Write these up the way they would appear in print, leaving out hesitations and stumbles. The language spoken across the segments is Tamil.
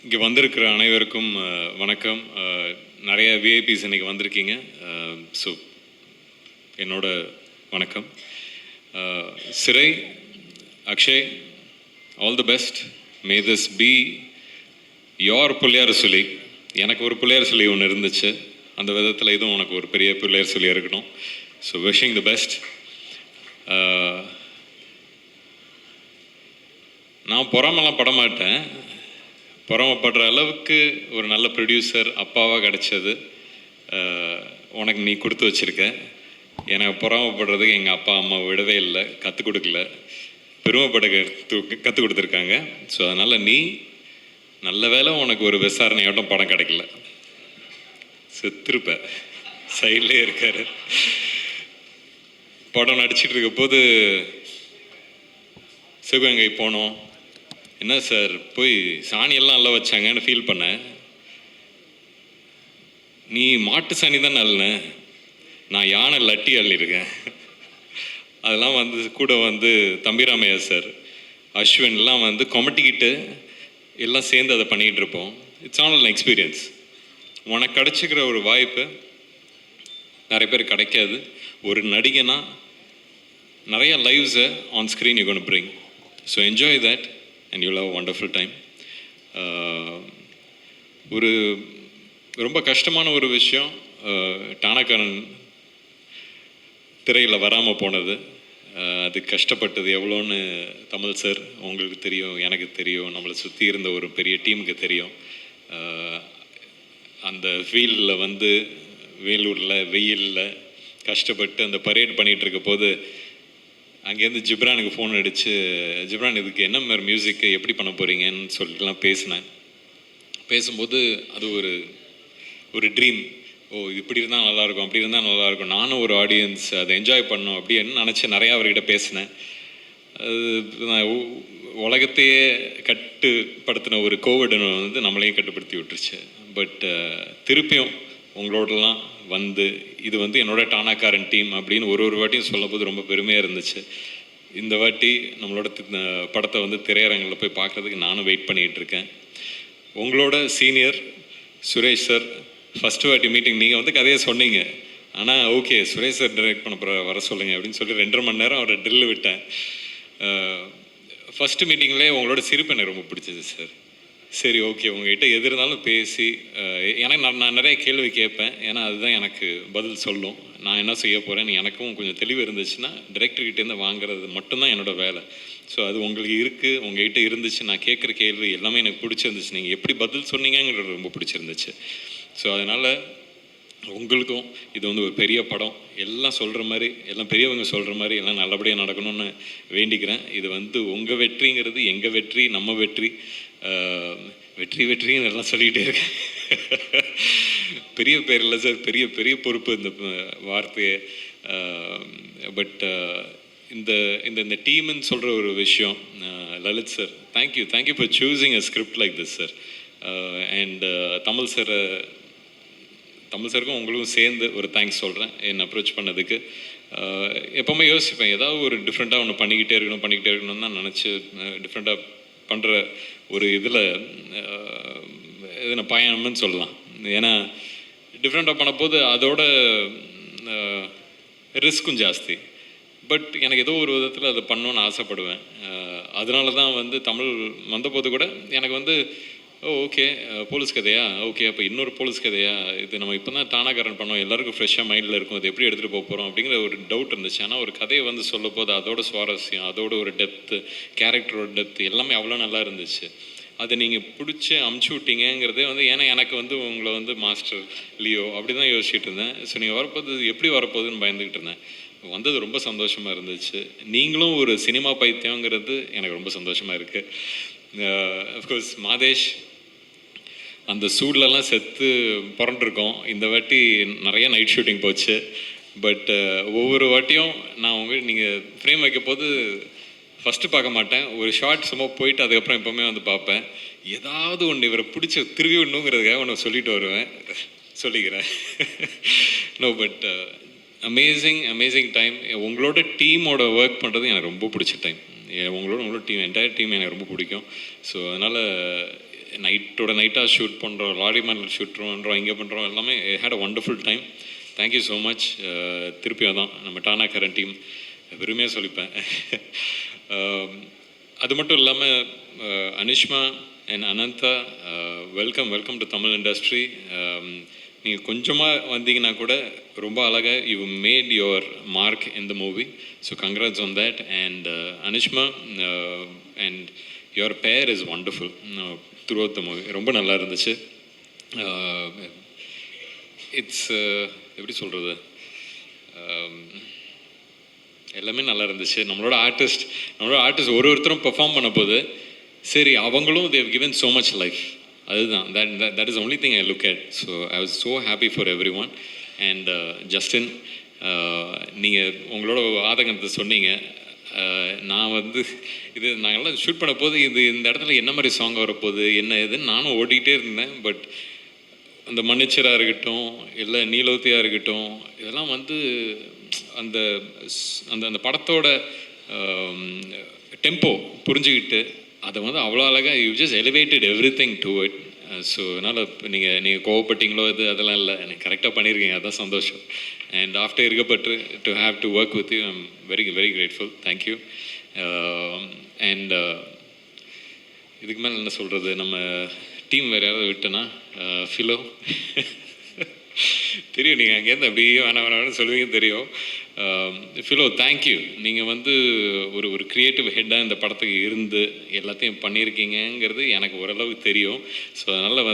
இங்கே வந்திருக்கிற அனைவருக்கும் வணக்கம். நிறைய விஐபிஸ் இன்றைக்கி வந்திருக்கீங்க. ஸோ என்னோட வணக்கம். சிறை, Akshay, all the best. Me this be your Pillaiyar சொல்லி. எனக்கு ஒரு பிள்ளையார் சொல்லி ஒன்று இருந்துச்சு, அந்த விதத்தில் இதுவும் உனக்கு ஒரு பெரிய பிள்ளையார் சொல்லி இருக்கணும். So wishing the best. நான் பொறாமலாம் படமாட்டேன். பொறாமப்படுற அளவுக்கு ஒரு நல்ல ப்ரொடியூசர் அப்பாவாக கிடச்சது உனக்கு நீ கொடுத்து வச்சுருக்க. எனக்கு பொறாமப்படுறதுக்கு எங்கள் அப்பா அம்மா விடவே இல்லை, கற்றுக் கொடுக்கல, பெருமைப்பட கற்றுக் கொடுத்துருக்காங்க. ஸோ அதனால் நீ நல்ல வேலை உனக்கு ஒரு விசாரணையாட்டம் படம் கிடைக்கல, செத்துருப்ப. சைட்லேயே இருக்கார். படம் நடிச்சிட்டு இருக்க போது சிவகங்கை போனோம். என்ன சார் போய் சாணியெல்லாம் நல்லா வச்சாங்கன்னு ஃபீல் பண்ணேன். நீ மாட்டு சாணி தான் நல்ல, நான் யானை லட்டி அள்ளியிருக்கேன். அதெல்லாம் வந்து கூட வந்து தம்பிராமையா சார், அஸ்வின்லாம் வந்து கொமட்டிக்கிட்டு எல்லாம் சேர்ந்து அதை பண்ணிக்கிட்டு இருப்போம். It's all an experience. உனக்கு கிடச்சிக்கிற ஒரு வாய்ப்பு நிறைய பேர் கிடைக்காது. ஒரு நடிகனா நிறைய லைவ்ஸை on screen you gonna bring. So enjoy that and you'll have a wonderful time. ஒரு ரொம்ப கஷ்டமான ஒரு விஷயம் டானாக்காரன் திரையில் வராமல் போனது. அது கஷ்டப்பட்டது எவ்வளோன்னு தமிழ் சார் உங்களுக்கு தெரியும், எனக்கு தெரியும், நம்மளை சுற்றி இருந்த ஒரு பெரிய டீமுக்கு தெரியும். அந்த ஃபீல்டில் வந்து வேலூரில் வெயிலில் கஷ்டப்பட்டு அந்த பரேட் பண்ணிகிட்டு இருக்க போது அங்கேருந்து ஜிப்ரானுக்கு ஃபோன் அடித்து, ஜிப்ரான் இதுக்கு என்ன மாதிரி மியூசிக்கு எப்படி பண்ண போகிறீங்கன்னு சொல்லிட்டுலாம் பேசினேன். பேசும்போது அது ஒரு ட்ரீம். இது இப்படி இருந்தால் நல்லாயிருக்கும், அப்படி இருந்தால் நல்லாயிருக்கும், நானும் ஒரு ஆடியன்ஸ் அதை என்ஜாய் பண்ணோம் அப்படின்னு நினச்சி நிறையா அவர்கிட்ட பேசினேன். அது நான் உலகத்தையே கட்டுப்படுத்தின ஒரு கோவிட் வந்து நம்மளையும் கட்டுப்படுத்தி விட்டுருச்சு. பட் திருப்பியும் உங்களோடலாம் வந்து இது வந்து என்னோட டானாக்காரன் டீம் அப்படின்னு ஒரு வாட்டியும் சொல்லும் போது ரொம்ப பெருமையாக இருந்துச்சு. இந்த வாட்டி நம்மளோட படத்தை வந்து திரையரங்கில் போய் பார்க்குறதுக்கு நானும் வெயிட் பண்ணிகிட்டு இருக்கேன். உங்களோட சீனியர் சுரேஷ் சார், ஃபஸ்ட்டு வாட்டி மீட்டிங் நீங்கள் வந்து கதையை சொன்னீங்க. ஆனால் ஓகே சுரேஷ் சார் டைரக்ட் பண்ண போகிற வர சொல்லுங்கள் அப்படின்னு சொல்லி 2.5 மணி நேரம் அவரை ட்ரில் விட்டேன். ஃபஸ்ட்டு மீட்டிங்லேயே உங்களோட சிரிப்பு எனக்கு ரொம்ப பிடிச்சது சார். சரி ஓகே, உங்கள்கிட்ட எது இருந்தாலும் பேசி, ஏன்னா நான் நிறைய கேள்வி கேட்பேன், ஏன்னா அதுதான் எனக்கு பதில் சொல்லும். நான் என்ன செய்ய போகிறேன்னு எனக்கும் கொஞ்சம் தெளிவு இருந்துச்சுன்னா டைரக்டர்கிட்டேருந்து வாங்குறது மட்டும்தான் என்னோடய வேலை. ஸோ அது உங்களுக்கு இருக்குது, உங்கள்கிட்ட இருந்துச்சு. நான் கேட்குற கேள்வி எல்லாமே எனக்கு பிடிச்சிருந்துச்சு, நீங்கள் எப்படி பதில் சொன்னீங்கிறது ரொம்ப பிடிச்சிருந்துச்சு. ஸோ அதனால் உங்களுக்கும் இது வந்து ஒரு பெரிய படம், எல்லாம் சொல்கிற மாதிரி, எல்லாம் பெரியவங்க சொல்கிற மாதிரி எல்லாம் நல்லபடியாக நடக்கணும்னு வேண்டிக்கிறேன். இது வந்து உங்கள் வெற்றிங்கிறது எங்கள் வெற்றி, நம்ம வெற்றி. வெற்றின்னு எல்லாம் சொல்லிகிட்டே இருக்கேன். பெரிய பேர் இல்லை சார், பெரிய பெரிய பொறுப்பு இந்த வார்த்தையை. பட் இந்த இந்த இந்த டீம்னு சொல்கிற ஒரு விஷயம், Lalit sir thank you for choosing a script like this sir. And Tamil சாருக்கும் உங்களுக்கும் சேர்ந்து ஒரு தேங்க்ஸ் சொல்கிறேன் என்னை அப்ரோச் பண்ணதுக்கு. எப்போவுமே யோசிப்பேன், ஏதாவது ஒரு டிஃப்ரெண்ட்டாக ஒன்று பண்ணிக்கிட்டே இருக்கணும்னு தான் நினச்சி டிஃப்ரெண்ட்டாக பண்ணுற ஒரு இதில் எதுனா பயணம்னு சொல்லலாம். ஏன்னா டிஃப்ரெண்ட்டாக பண்ணப்போது அதோட ரிஸ்க்கும் ஜாஸ்தி. பட் எனக்கு ஏதோ ஒரு விதத்தில் அதை பண்ணணுன்னு ஆசைப்படுவேன். அதனால தான் வந்து தமிழ் வந்தபோது கூட எனக்கு வந்து ஓகே போலீஸ் கதையா, ஓகே அப்போ இன்னொரு போலீஸ் கதையா, இது நம்ம இப்போ தான் டானாக்காரன் பண்ணோம், எல்லாருக்கும் ஃப்ரெஷ்ஷாக மைண்டில் இருக்கும், அது எப்படி எடுத்துகிட்டு போக போகிறோம் அப்படிங்கிற ஒரு டவுட் இருந்துச்சு. ஆனால் ஒரு கதையை வந்து சொல்ல போது அதோட சுவாரஸ்யம், அதோட ஒரு டெப்த்து, கேரக்டரோட டெப்த்து எல்லாமே அவ்வளோ நல்லா இருந்துச்சு. அதை நீங்கள் பிடிச்சி அமுச்சு விட்டீங்கிறதே வந்து, ஏன்னா எனக்கு வந்து உங்களை வந்து மாஸ்டர் லியோ அப்படி தான் யோசிச்சுட்டு இருந்தேன். ஸோ நீங்கள் வரப்போது எப்படி வரப்போகுதுன்னு பயந்துக்கிட்டு இருந்தேன். வந்தது ரொம்ப சந்தோஷமாக இருந்துச்சு. நீங்களும் ஒரு சினிமா பைத்தியங்கிறது எனக்கு ரொம்ப சந்தோஷமாக இருக்குது. அஃப்கோர்ஸ் மாதேஷ் அந்த சூட்லலாம் செத்து புரண்டிருக்கோம். இந்த வாட்டி நிறைய நைட் ஷூட்டிங் போச்சு. பட் ஒவ்வொரு வாட்டியும் நான் நீங்கள் ஃப்ரேம் வைக்க போது ஃபஸ்ட்டு பார்க்க மாட்டேன், ஒரு ஷார்ட் சும்மா போயிட்டு அதுக்கப்புறம் எப்போவுமே வந்து பார்ப்பேன். ஏதாவது ஒன்று இவரை பிடிச்சி திருவி விடணுங்கிறதுக்காக ஒன்று சொல்லிட்டு வருவேன், சொல்லிக்கிறேன். No but amazing time. உங்களோட டீமோட ஒர்க் பண்ணுறது எனக்கு ரொம்ப பிடிச்ச டைம். உங்களோட டீம், என்டையர் டீம் எனக்கு ரொம்ப பிடிக்கும். ஸோ அதனால் நைட்டோட நைட்டாக ஷூட் பண்ணுறோம், லாரி மேலே ஷூட் பண்ணுறோம், இங்கே பண்ணுறோம், எல்லாமே had a wonderful time. Thank you so much. திருப்பியும் தான் நம்ம டானா கரண்ட் டீம் பெருமையாக சொல்லிப்பேன். அது மட்டும் இல்லாமல் Anishma and Anantha, welcome to Tamil industry. நீங்கள் கொஞ்சமாக வந்தீங்கன்னா கூட ரொம்ப அழகாக you made your mark in the movie. So congrats on that. And Anishma and your pair is wonderful throughout the movie. ரொம்ப நல்லா இருந்துச்சு. இட்ஸ் எப்படி சொல்கிறது, எல்லாமே நல்லா இருந்துச்சு. நம்மளோட ஆர்டிஸ்ட் ஒருத்தரும் பெர்ஃபார்ம் பண்ண போது சரி அவங்களும் they given so much life. அதுதான் that is only thing I look at. So I was so happy for everyone. And Justin, நீங்கள் உங்களோட ஆதங்கத்தை சொன்னீங்க. நான் இது நாங்கள்லாம் ஷூட் பண்ண போது இந்த இடத்துல என்ன மாதிரி சாங் வரப்போகுது என்ன ஏதுன்னு நானும் ஓடிக்கிட்டே இருந்தேன். பட் அந்த மன்னிச்சராக இருக்கட்டும், இல்லை நீலோத்தியாக இருக்கட்டும், இதெல்லாம் அந்த அந்த அந்த படத்தோட டெம்போ புரிஞ்சுக்கிட்டு அதை அவ்வளோ அழகாக you just elevated every thing to it. So அதனால் நீங்கள் கோவப்பட்டீங்களோ அதெல்லாம் இல்லை, எனக்கு கரெக்டாக பண்ணியிருக்கீங்க, அதுதான் சந்தோஷம். அண்ட் ஆஃப்டர் இருக்கப்பட்டு to have to work with you I'm very very grateful. Thank you. And இதுக்கு மேலே என்ன சொல்கிறது, நம்ம டீம் வேறு யாராவது விட்டேன்னா ஃபிலோ தெரியும், நீங்கள் அங்கேருந்து அப்படியே வேணாம் சொல்லுவீங்க தெரியும். Philo thank you. நீங்கள் ஒரு க்ரியேட்டிவ் ஹெட்டாக இந்த படத்துக்கு இருந்து எல்லாத்தையும் பண்ணியிருக்கீங்கிறது எனக்கு ஓரளவுக்கு தெரியும். ஸோ அதனால்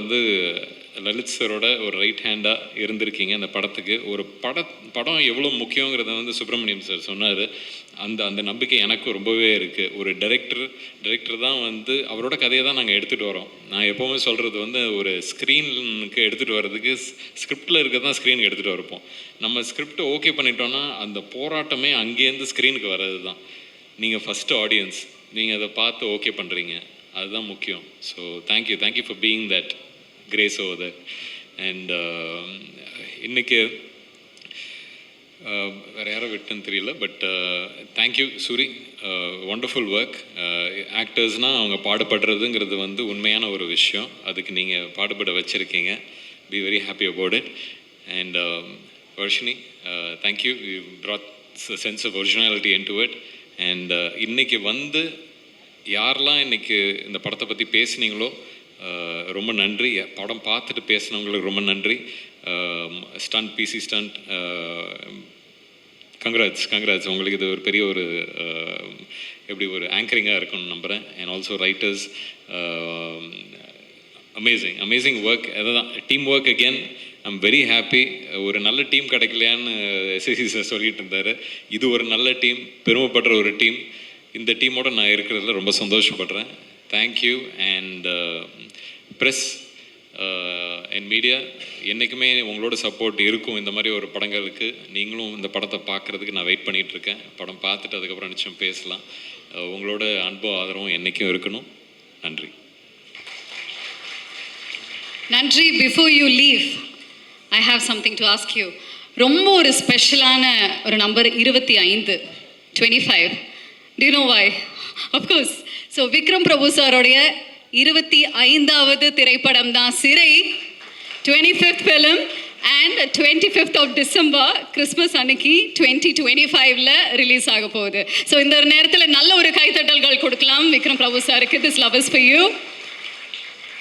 லலித் சரோட ஒரு ரைட் ஹேண்டாக இருந்திருக்கீங்க அந்த படத்துக்கு. ஒரு படம் எவ்வளோ முக்கியங்கிறத சுப்பிரமணியம் சார் சொன்னார். அந்த நம்பிக்கை எனக்கும் ரொம்பவே இருக்குது. ஒரு டைரக்டர் தான் அவரோட கதையை தான் நாங்கள் எடுத்துகிட்டு வரோம். நான் எப்போவுமே சொல்கிறது ஒரு ஸ்க்ரீனுக்கு எடுத்துகிட்டு வர்றதுக்கு ஸ்கிரிப்டில் இருக்க தான் ஸ்க்ரீனுக்கு எடுத்துகிட்டு வரப்போம். நம்ம ஸ்கிரிப்ட் ஓகே பண்ணிட்டோன்னா அந்த போராட்டமே அங்கேருந்து ஸ்க்ரீனுக்கு வர்றது தான். நீங்கள் ஃபஸ்ட்டு ஆடியன்ஸ், நீங்கள் அதை பார்த்து ஓகே பண்ணுறீங்க, அதுதான் முக்கியம். So thank you for being that grace over that. And இன்றைக்கி வேறு யாரோ விட்டுன்னு தெரியல, but thank you Soori, wonderful work. ஆக்டர்ஸ்னால் அவங்க பாடுபடுறதுங்கிறது உண்மையான ஒரு விஷயம். அதுக்கு நீங்கள் பாடுபட வச்சுருக்கீங்க. Be very happy about it. And Varshini, thank you, you brought a sense of originality into it. And இன்றைக்கி யாரெல்லாம் இன்றைக்கி இந்த படத்தை பற்றி பேசுனீங்களோ ரொம்ப நன்றி. படம் பார்த்துட்டு பேசுனவங்களுக்கு ரொம்ப நன்றி. Stunt busy stunt, congrats. உங்களுக்கு இது ஒரு பெரிய ஒரு எப்படி ஒரு ஆங்கரிங்காக இருக்கும்னு நம்புகிறேன். And also writers, amazing work. அதுதான் team work again. I'm very happy. ஒரு நல்ல டீம் கிடைக்கலையான்னு எஸ்எஸ்சி சார் சொல்லிட்டு இருந்தார். இது ஒரு நல்ல டீம், பெருமைப்படுற ஒரு டீம். இந்த டீமோட நான் இருக்கிறதுல ரொம்ப சந்தோஷப்படுறேன். Thank you. And press and media, என்றைக்குமே உங்களோட சப்போர்ட் இருக்கும் இந்த மாதிரி ஒரு படங்களுக்கு. நீங்களும் இந்த படத்தை பார்க்குறதுக்கு நான் வெயிட் பண்ணிகிட்ருக்கேன். படம் பார்த்துட்டு அதுக்கப்புறம் நிச்சயம் பேசலாம். உங்களோட அன்பும் ஆதரவும் என்றைக்கும் இருக்கணும். நன்றி. நன்றி. Before you leave, I have something to ask you. ரொம்ப ஒரு ஸ்பெஷலான ஒரு number 25. Do you know why? Of course. So Vikram Prabhu சாரோடைய 25வது திரைப்படம் தான் சிறை. 25th film and 25th of December, Christmas அன்னைக்கு 2025ல ரிலீஸ் ஆக போகுது. ஸோ இந்த நேரத்தில் நல்ல ஒரு கைத்தட்டல்கள் கொடுக்கலாம் விக்ரம் பிரபு சாருக்கு. This love is for you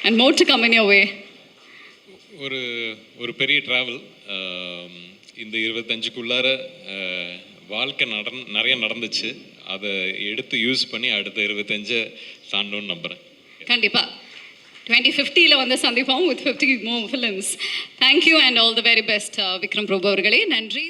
and more to come in your way. ஒரு பெரிய ட்ராவல் இந்த 25க்குள்ளார வாழ்க்கை நிறைய நடந்துச்சு. அதை எடுத்து யூஸ் பண்ணி அடுத்த 25 தாண்டணும்னு நம்புகிறேன். கண்டிப்பாக 2050ல சந்திப்போம் with 50 more films. Thank you and all the very best, Vikram Prabhu அவர்களே. நன்றி.